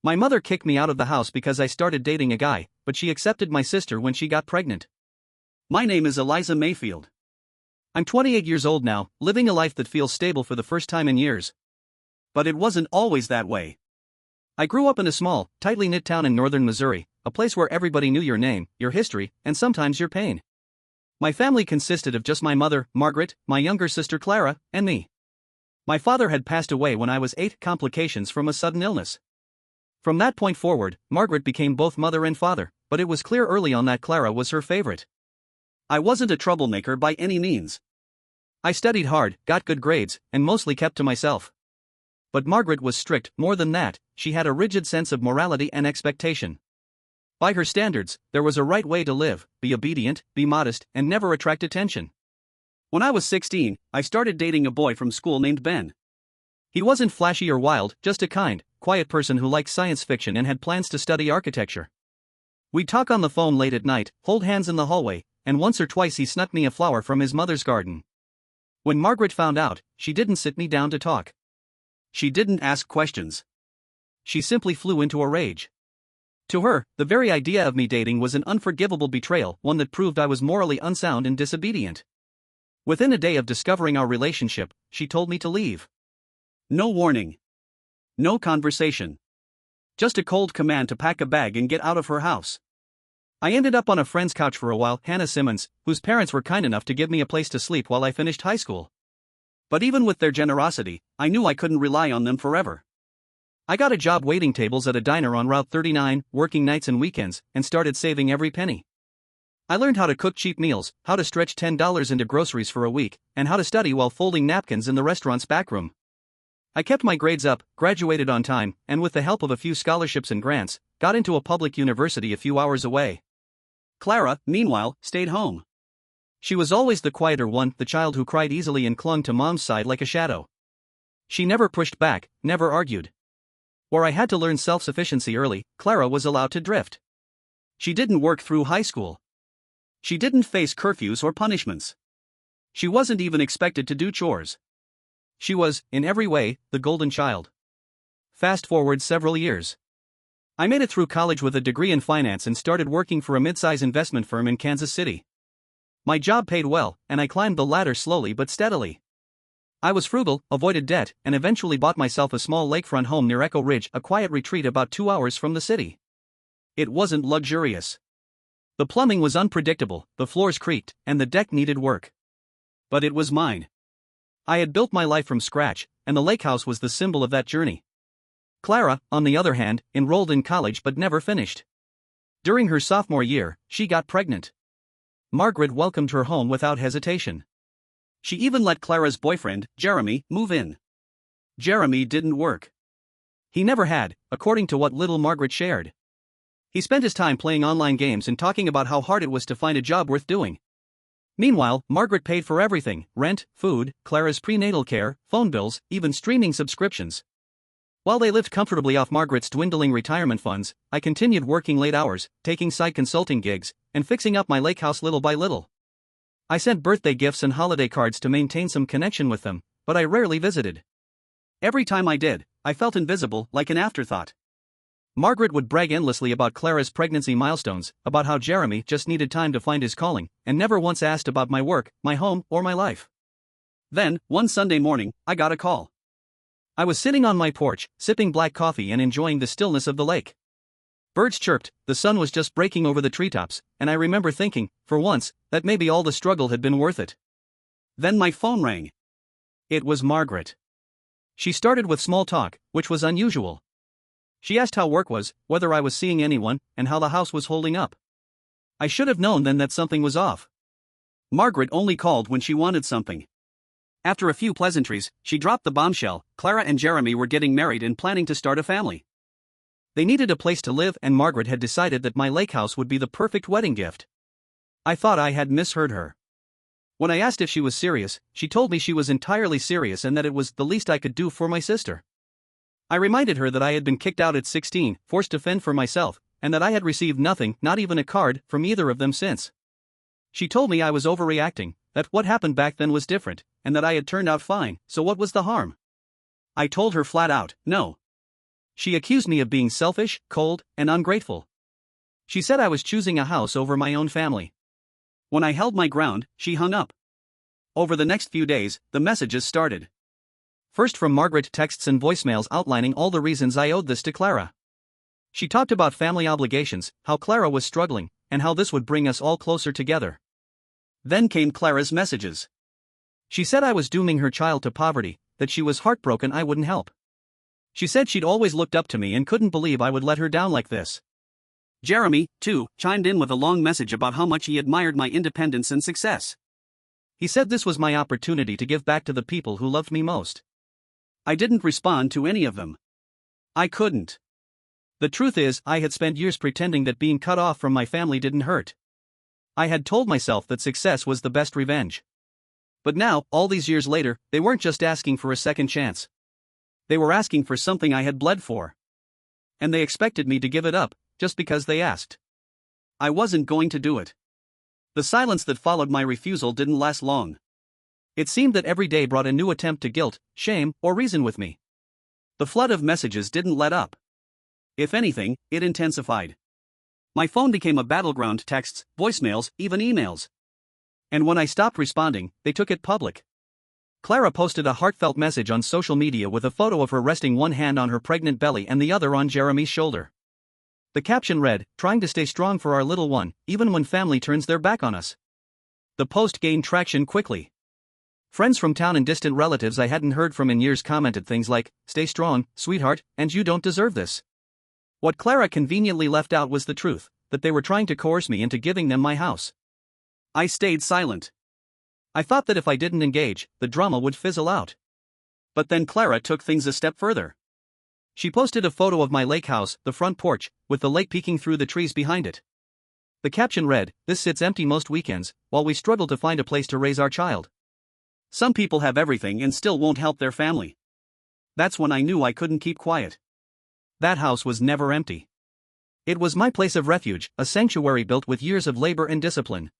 My mother kicked me out of the house because I started dating a guy, but she accepted my sister when she got pregnant. My name is Eliza Mayfield. I'm 28 years old now, living a life that feels stable for the first time in years. But it wasn't always that way. I grew up in a small, tightly knit town in northern Missouri, a place where everybody knew your name, your history, and sometimes your pain. My family consisted of just my mother, Margaret, my younger sister Clara, and me. My father had passed away when I was 8, complications from a sudden illness. From that point forward, Margaret became both mother and father, but it was clear early on that Clara was her favorite. I wasn't a troublemaker by any means. I studied hard, got good grades, and mostly kept to myself. But Margaret was strict. More than that, she had a rigid sense of morality and expectation. By her standards, there was a right way to live: be obedient, be modest, and never attract attention. When I was 16, I started dating a boy from school named Ben. He wasn't flashy or wild, just a kind, quiet person who liked science fiction and had plans to study architecture. We'd talk on the phone late at night, hold hands in the hallway, and once or twice he snuck me a flower from his mother's garden. When Margaret found out, she didn't sit me down to talk. She didn't ask questions. She simply flew into a rage. To her, the very idea of me dating was an unforgivable betrayal, one that proved I was morally unsound and disobedient. Within a day of discovering our relationship, she told me to leave. No warning. No conversation. Just a cold command to pack a bag and get out of her house. I ended up on a friend's couch for a while, Hannah Simmons, whose parents were kind enough to give me a place to sleep while I finished high school. But even with their generosity, I knew I couldn't rely on them forever. I got a job waiting tables at a diner on Route 39, working nights and weekends, and started saving every penny. I learned how to cook cheap meals, how to stretch $10 into groceries for a week, and how to study while folding napkins in the restaurant's back room. I kept my grades up, graduated on time, and with the help of a few scholarships and grants, got into a public university a few hours away. Clara, meanwhile, stayed home. She was always the quieter one, the child who cried easily and clung to mom's side like a shadow. She never pushed back, never argued. Where I had to learn self-sufficiency early, Clara was allowed to drift. She didn't work through high school. She didn't face curfews or punishments. She wasn't even expected to do chores. She was, in every way, the golden child. Fast forward several years. I made it through college with a degree in finance and started working for a mid-size investment firm in Kansas City. My job paid well, and I climbed the ladder slowly but steadily. I was frugal, avoided debt, and eventually bought myself a small lakefront home near Echo Ridge, a quiet retreat about 2 hours from the city. It wasn't luxurious. The plumbing was unpredictable, the floors creaked, and the deck needed work. But it was mine. I had built my life from scratch, and the lake house was the symbol of that journey. Clara, on the other hand, enrolled in college but never finished. During her sophomore year, she got pregnant. Margaret welcomed her home without hesitation. She even let Clara's boyfriend, Jeremy, move in. Jeremy didn't work. He never had, according to what little Margaret shared. He spent his time playing online games and talking about how hard it was to find a job worth doing. Meanwhile, Margaret paid for everything: rent, food, Clara's prenatal care, phone bills, even streaming subscriptions. While they lived comfortably off Margaret's dwindling retirement funds, I continued working late hours, taking side consulting gigs, and fixing up my lake house little by little. I sent birthday gifts and holiday cards to maintain some connection with them, but I rarely visited. Every time I did, I felt invisible, like an afterthought. Margaret would brag endlessly about Clara's pregnancy milestones, about how Jeremy just needed time to find his calling, and never once asked about my work, my home, or my life. Then, one Sunday morning, I got a call. I was sitting on my porch, sipping black coffee and enjoying the stillness of the lake. Birds chirped, the sun was just breaking over the treetops, and I remember thinking, for once, that maybe all the struggle had been worth it. Then my phone rang. It was Margaret. She started with small talk, which was unusual. She asked how work was, whether I was seeing anyone, and how the house was holding up. I should have known then that something was off. Margaret only called when she wanted something. After a few pleasantries, she dropped the bombshell: Clara and Jeremy were getting married and planning to start a family. They needed a place to live, and Margaret had decided that my lake house would be the perfect wedding gift. I thought I had misheard her. When I asked if she was serious, she told me she was entirely serious and that it was the least I could do for my sister. I reminded her that I had been kicked out at 16, forced to fend for myself, and that I had received nothing, not even a card, from either of them since. She told me I was overreacting, that what happened back then was different, and that I had turned out fine, so what was the harm? I told her flat out, no. She accused me of being selfish, cold, and ungrateful. She said I was choosing a house over my own family. When I held my ground, she hung up. Over the next few days, the messages started. First from Margaret, texts and voicemails outlining all the reasons I owed this to Clara. She talked about family obligations, how Clara was struggling, and how this would bring us all closer together. Then came Clara's messages. She said I was dooming her child to poverty, that she was heartbroken I wouldn't help. She said she'd always looked up to me and couldn't believe I would let her down like this. Jeremy, too, chimed in with a long message about how much he admired my independence and success. He said this was my opportunity to give back to the people who loved me most. I didn't respond to any of them. I couldn't. The truth is, I had spent years pretending that being cut off from my family didn't hurt. I had told myself that success was the best revenge. But now, all these years later, they weren't just asking for a second chance. They were asking for something I had bled for. And they expected me to give it up, just because they asked. I wasn't going to do it. The silence that followed my refusal didn't last long. It seemed that every day brought a new attempt to guilt, shame, or reason with me. The flood of messages didn't let up. If anything, it intensified. My phone became a battleground: texts, voicemails, even emails. And when I stopped responding, they took it public. Clara posted a heartfelt message on social media with a photo of her resting one hand on her pregnant belly and the other on Jeremy's shoulder. The caption read, "Trying to stay strong for our little one, even when family turns their back on us." The post gained traction quickly. Friends from town and distant relatives I hadn't heard from in years commented things like, "Stay strong, sweetheart, and you don't deserve this." What Clara conveniently left out was the truth, that they were trying to coerce me into giving them my house. I stayed silent. I thought that if I didn't engage, the drama would fizzle out. But then Clara took things a step further. She posted a photo of my lake house, the front porch, with the lake peeking through the trees behind it. The caption read, "This sits empty most weekends, while we struggle to find a place to raise our child. Some people have everything and still won't help their family." That's when I knew I couldn't keep quiet. That house was never empty. It was my place of refuge, a sanctuary built with years of labor and discipline.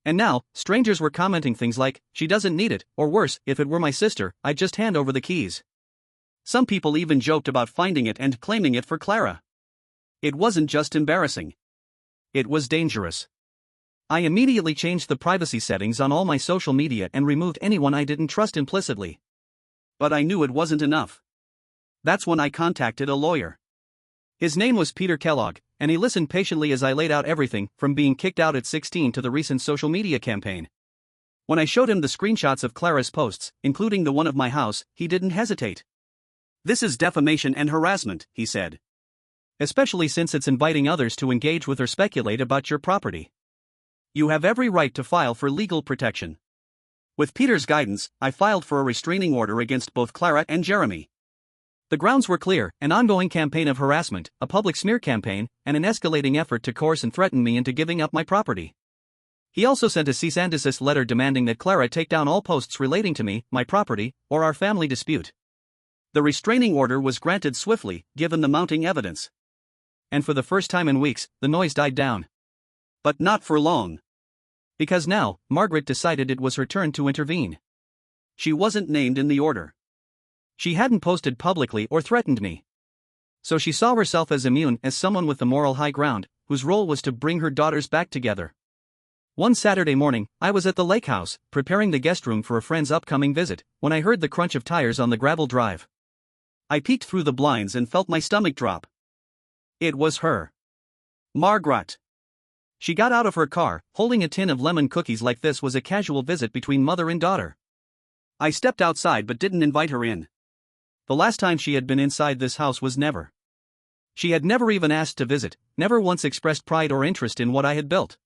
And now, strangers were commenting things like, "She doesn't need it," or worse, "If it were my sister, I'd just hand over the keys." Some people even joked about finding it and claiming it for Clara. It wasn't just embarrassing. It was dangerous. I immediately changed the privacy settings on all my social media and removed anyone I didn't trust implicitly. But I knew it wasn't enough. That's when I contacted a lawyer. His name was Peter Kellogg, and he listened patiently as I laid out everything from being kicked out at 16 to the recent social media campaign. When I showed him the screenshots of Clara's posts, including the one of my house, he didn't hesitate. "This is defamation and harassment," he said. "Especially since it's inviting others to engage with or speculate about your property. You have every right to file for legal protection." With Peter's guidance, I filed for a restraining order against both Clara and Jeremy. The grounds were clear: an ongoing campaign of harassment, a public smear campaign, and an escalating effort to coerce and threaten me into giving up my property. He also sent a cease and desist letter demanding that Clara take down all posts relating to me, my property, or our family dispute. The restraining order was granted swiftly, given the mounting evidence. And for the first time in weeks, the noise died down. But not for long. Because now, Margaret decided it was her turn to intervene. She wasn't named in the order. She hadn't posted publicly or threatened me. So she saw herself as immune, as someone with the moral high ground, whose role was to bring her daughters back together. One Saturday morning, I was at the lake house, preparing the guest room for a friend's upcoming visit, when I heard the crunch of tires on the gravel drive. I peeked through the blinds and felt my stomach drop. It was her. Margaret. She got out of her car, holding a tin of lemon cookies like this was a casual visit between mother and daughter. I stepped outside but didn't invite her in. The last time she had been inside this house was never. She had never even asked to visit, never once expressed pride or interest in what I had built.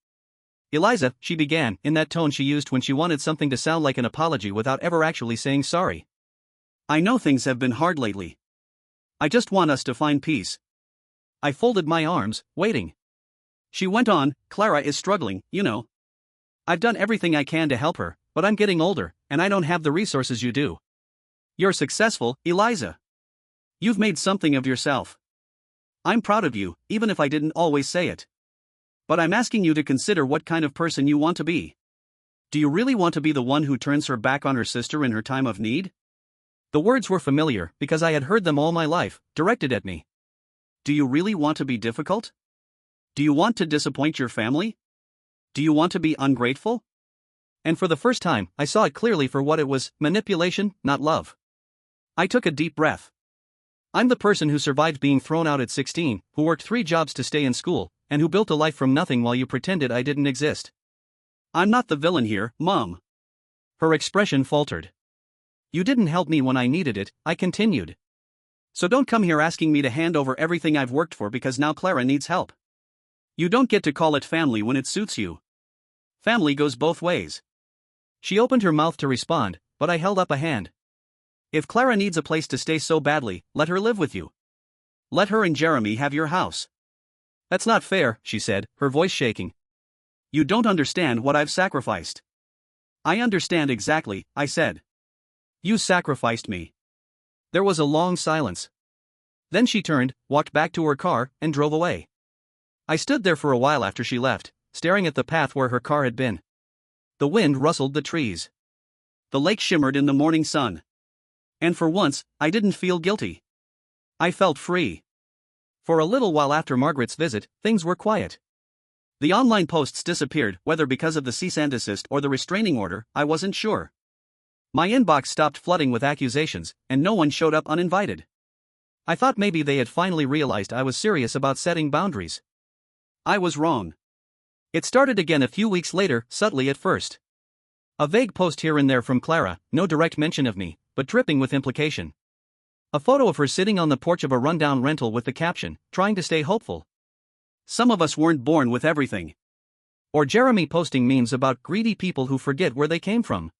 "Eliza," she began, in that tone she used when she wanted something to sound like an apology without ever actually saying sorry. "I know things have been hard lately. I just want us to find peace." I folded my arms, waiting. She went on, "Clara is struggling, you know. I've done everything I can to help her, but I'm getting older, and I don't have the resources you do. You're successful, Eliza. You've made something of yourself. I'm proud of you, even if I didn't always say it. But I'm asking you to consider what kind of person you want to be. Do you really want to be the one who turns her back on her sister in her time of need? The words were familiar because I had heard them all my life, directed at me. Do you really want to be difficult? Do you want to disappoint your family? Do you want to be ungrateful? And for the first time, I saw it clearly for what it was: manipulation, not love. I took a deep breath. I'm the person who survived being thrown out at 16, who worked 3 jobs to stay in school, and who built a life from nothing while you pretended I didn't exist. I'm not the villain here, Mom. Her expression faltered. You didn't help me when I needed it, I continued. So don't come here asking me to hand over everything I've worked for because now Clara needs help. You don't get to call it family when it suits you. Family goes both ways. She opened her mouth to respond, but I held up a hand. If Clara needs a place to stay so badly, let her live with you. Let her and Jeremy have your house. That's not fair, she said, her voice shaking. You don't understand what I've sacrificed. I understand exactly, I said. You sacrificed me. There was a long silence. Then she turned, walked back to her car, and drove away. I stood there for a while after she left, staring at the path where her car had been. The wind rustled the trees. The lake shimmered in the morning sun. And for once, I didn't feel guilty. I felt free. For a little while after Margaret's visit, things were quiet. The online posts disappeared, whether because of the cease and desist or the restraining order, I wasn't sure. My inbox stopped flooding with accusations, and no one showed up uninvited. I thought maybe they had finally realized I was serious about setting boundaries. I was wrong. It started again a few weeks later, subtly at first. A vague post here and there from Clara, no direct mention of me, but dripping with implication. A photo of her sitting on the porch of a rundown rental with the caption, trying to stay hopeful. Some of us weren't born with everything. Or Jeremy posting memes about greedy people who forget where they came from.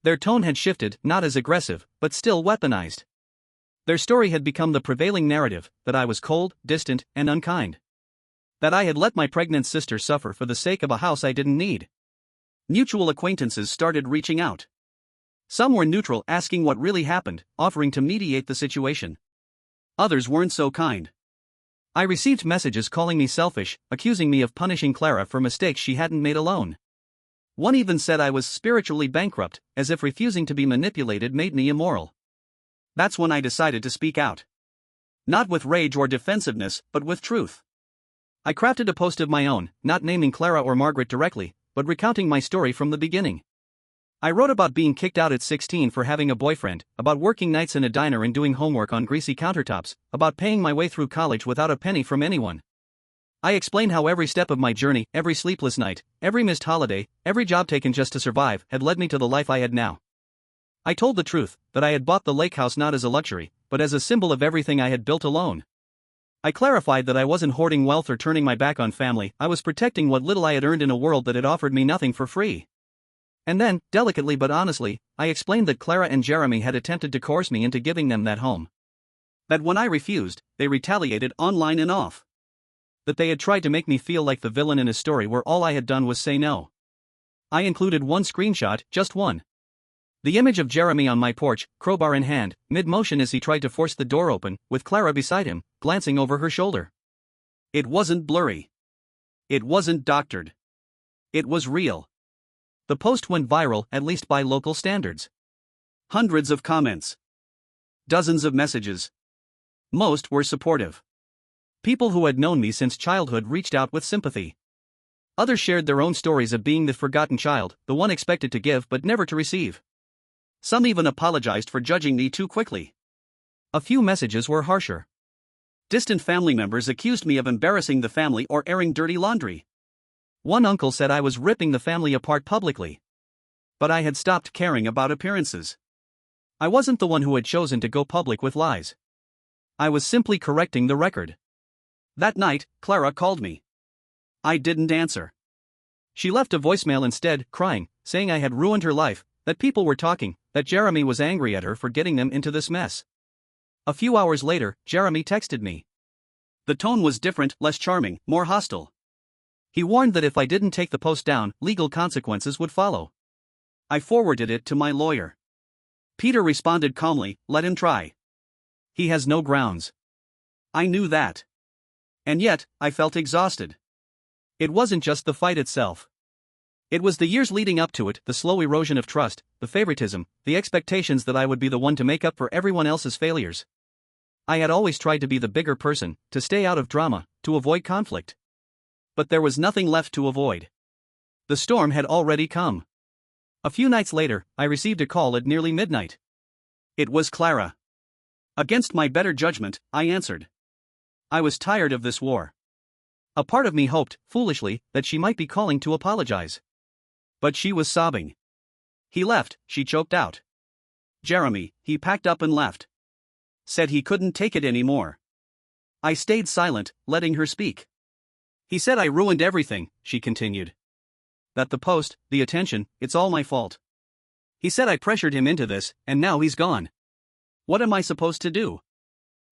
Their tone had shifted, not as aggressive, but still weaponized. Their story had become the prevailing narrative, that I was cold, distant, and unkind. That I had let my pregnant sister suffer for the sake of a house I didn't need. Mutual acquaintances started reaching out. Some were neutral, asking what really happened, offering to mediate the situation. Others weren't so kind. I received messages calling me selfish, accusing me of punishing Clara for mistakes she hadn't made alone. One even said I was spiritually bankrupt, as if refusing to be manipulated made me immoral. That's when I decided to speak out. Not with rage or defensiveness, but with truth. I crafted a post of my own, not naming Clara or Margaret directly, but recounting my story from the beginning. I wrote about being kicked out at 16 for having a boyfriend, about working nights in a diner and doing homework on greasy countertops, about paying my way through college without a penny from anyone. I explained how every step of my journey, every sleepless night, every missed holiday, every job taken just to survive, had led me to the life I had now. I told the truth, that I had bought the lake house not as a luxury, but as a symbol of everything I had built alone. I clarified that I wasn't hoarding wealth or turning my back on family, I was protecting what little I had earned in a world that had offered me nothing for free. And then, delicately but honestly, I explained that Clara and Jeremy had attempted to coerce me into giving them that home. That when I refused, they retaliated online and off. That they had tried to make me feel like the villain in a story where all I had done was say no. I included one screenshot, just one. The image of Jeremy on my porch, crowbar in hand, mid-motion as he tried to force the door open, with Clara beside him, glancing over her shoulder. It wasn't blurry. It wasn't doctored. It was real. The post went viral, at least by local standards. Hundreds of comments. Dozens of messages. Most were supportive. People who had known me since childhood reached out with sympathy. Others shared their own stories of being the forgotten child, the one expected to give but never to receive. Some even apologized for judging me too quickly. A few messages were harsher. Distant family members accused me of embarrassing the family or airing dirty laundry. One uncle said I was ripping the family apart publicly. But I had stopped caring about appearances. I wasn't the one who had chosen to go public with lies. I was simply correcting the record. That night, Clara called me. I didn't answer. She left a voicemail instead, crying, saying I had ruined her life, that people were talking, that Jeremy was angry at her for getting them into this mess. A few hours later, Jeremy texted me. The tone was different, less charming, more hostile. He warned that if I didn't take the post down, legal consequences would follow. I forwarded it to my lawyer. Peter responded calmly, let him try. He has no grounds. I knew that. And yet, I felt exhausted. It wasn't just the fight itself. It was the years leading up to it, the slow erosion of trust, the favoritism, the expectations that I would be the one to make up for everyone else's failures. I had always tried to be the bigger person, to stay out of drama, to avoid conflict. But there was nothing left to avoid. The storm had already come. A few nights later, I received a call at nearly midnight. It was Clara. Against my better judgment, I answered. I was tired of this war. A part of me hoped, foolishly, that she might be calling to apologize. But she was sobbing. He left, she choked out. Jeremy, he packed up and left. Said he couldn't take it anymore. I stayed silent, letting her speak. He said I ruined everything, she continued. That the post, the attention, it's all my fault. He said I pressured him into this, and now he's gone. What am I supposed to do?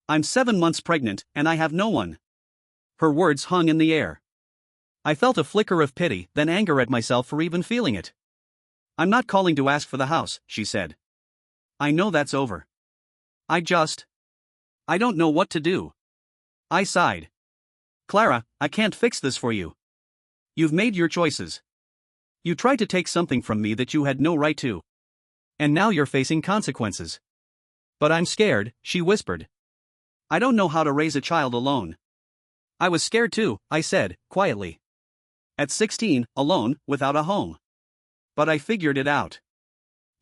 I'm 7 months pregnant, and I have no one. Her words hung in the air. I felt a flicker of pity, then anger at myself for even feeling it. I'm not calling to ask for the house, she said. I know that's over. I don't know what to do. I sighed. Clara, I can't fix this for you. You've made your choices. You tried to take something from me that you had no right to. And now you're facing consequences. But I'm scared, she whispered. I don't know how to raise a child alone. I was scared too, I said, quietly. At 16, alone, without a home. But I figured it out.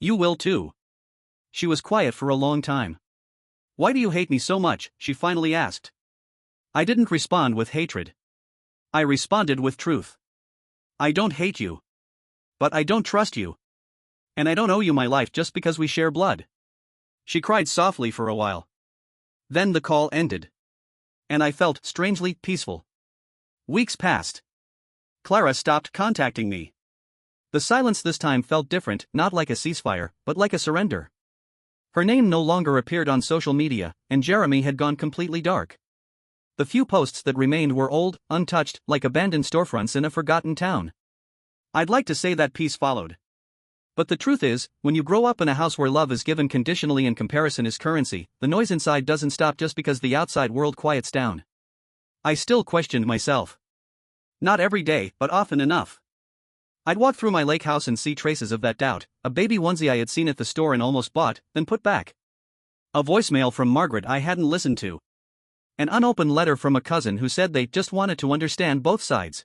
You will too. She was quiet for a long time. Why do you hate me so much? She finally asked. I didn't respond with hatred. I responded with truth. I don't hate you. But I don't trust you. And I don't owe you my life just because we share blood. She cried softly for a while. Then the call ended. And I felt strangely peaceful. Weeks passed. Clara stopped contacting me. The silence this time felt different, not like a ceasefire, but like a surrender. Her name no longer appeared on social media, and Jeremy had gone completely dark. The few posts that remained were old, untouched, like abandoned storefronts in a forgotten town. I'd like to say that peace followed. But the truth is, when you grow up in a house where love is given conditionally and comparison is currency, the noise inside doesn't stop just because the outside world quiets down. I still questioned myself. Not every day, but often enough. I'd walk through my lake house and see traces of that doubt, a baby onesie I had seen at the store and almost bought, then put back. A voicemail from Margaret I hadn't listened to. An unopened letter from a cousin who said they just wanted to understand both sides.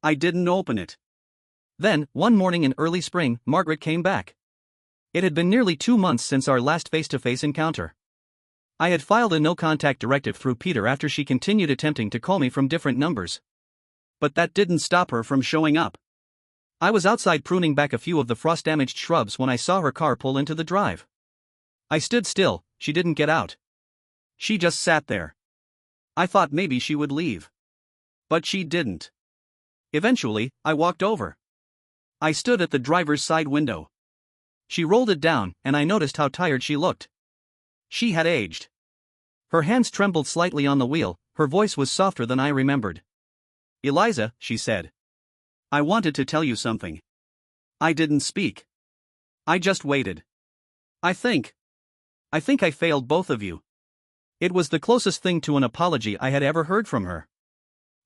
I didn't open it. Then, one morning in early spring, Margaret came back. It had been nearly 2 months since our last face-to-face encounter. I had filed a no-contact directive through Peter after she continued attempting to call me from different numbers. But that didn't stop her from showing up. I was outside pruning back a few of the frost-damaged shrubs when I saw her car pull into the drive. I stood still, she didn't get out. She just sat there. I thought maybe she would leave. But she didn't. Eventually, I walked over. I stood at the driver's side window. She rolled it down, and I noticed how tired she looked. She had aged. Her hands trembled slightly on the wheel, her voice was softer than I remembered. Eliza, she said. I wanted to tell you something. I didn't speak. I just waited. I think I failed both of you. It was the closest thing to an apology I had ever heard from her.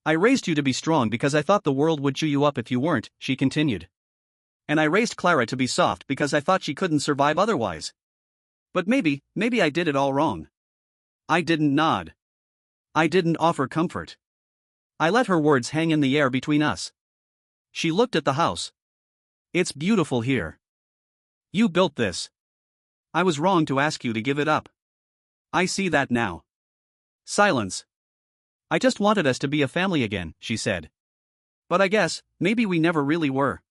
I raised you to be strong because I thought the world would chew you up if you weren't, she continued. And I raised Clara to be soft because I thought she couldn't survive otherwise. But maybe I did it all wrong. I didn't nod. I didn't offer comfort. I let her words hang in the air between us. She looked at the house. It's beautiful here. You built this. I was wrong to ask you to give it up. I see that now. Silence. I just wanted us to be a family again, she said. But I guess, maybe we never really were.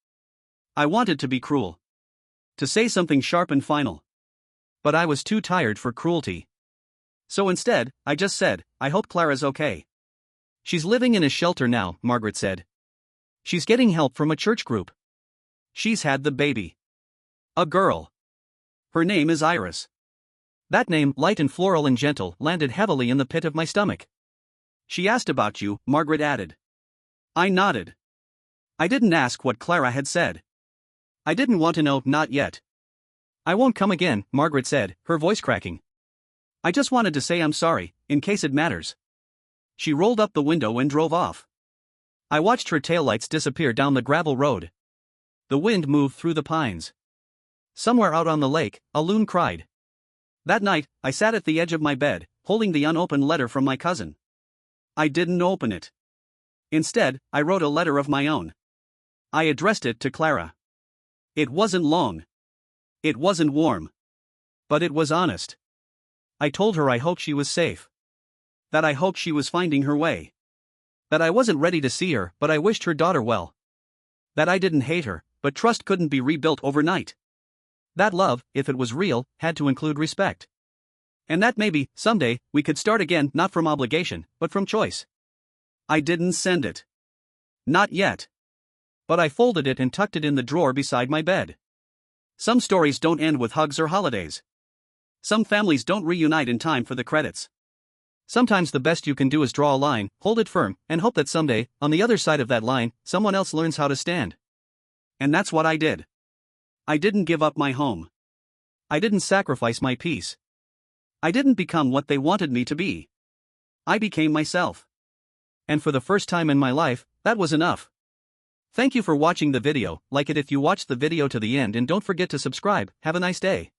I wanted to be cruel. To say something sharp and final. But I was too tired for cruelty. So instead, I just said, I hope Clara's okay. She's living in a shelter now, Margaret said. She's getting help from a church group. She's had the baby. A girl. Her name is Iris. That name, light and floral and gentle, landed heavily in the pit of my stomach. She asked about you, Margaret added. I nodded. I didn't ask what Clara had said. I didn't want to know, not yet. I won't come again, Margaret said, her voice cracking. I just wanted to say I'm sorry, in case it matters. She rolled up the window and drove off. I watched her taillights disappear down the gravel road. The wind moved through the pines. Somewhere out on the lake, a loon cried. That night, I sat at the edge of my bed, holding the unopened letter from my cousin. I didn't open it. Instead, I wrote a letter of my own. I addressed it to Clara. It wasn't long. It wasn't warm. But it was honest. I told her I hoped she was safe. That I hoped she was finding her way. That I wasn't ready to see her, but I wished her daughter well. That I didn't hate her, but trust couldn't be rebuilt overnight. That love, if it was real, had to include respect. And that maybe, someday, we could start again, not from obligation, but from choice. I didn't send it. Not yet. But I folded it and tucked it in the drawer beside my bed. Some stories don't end with hugs or holidays. Some families don't reunite in time for the credits. Sometimes the best you can do is draw a line, hold it firm, and hope that someday, on the other side of that line, someone else learns how to stand. And that's what I did. I didn't give up my home. I didn't sacrifice my peace. I didn't become what they wanted me to be. I became myself. And for the first time in my life, that was enough. Thank you for watching the video. Like it if you watched the video to the end, and don't forget to subscribe. Have a nice day.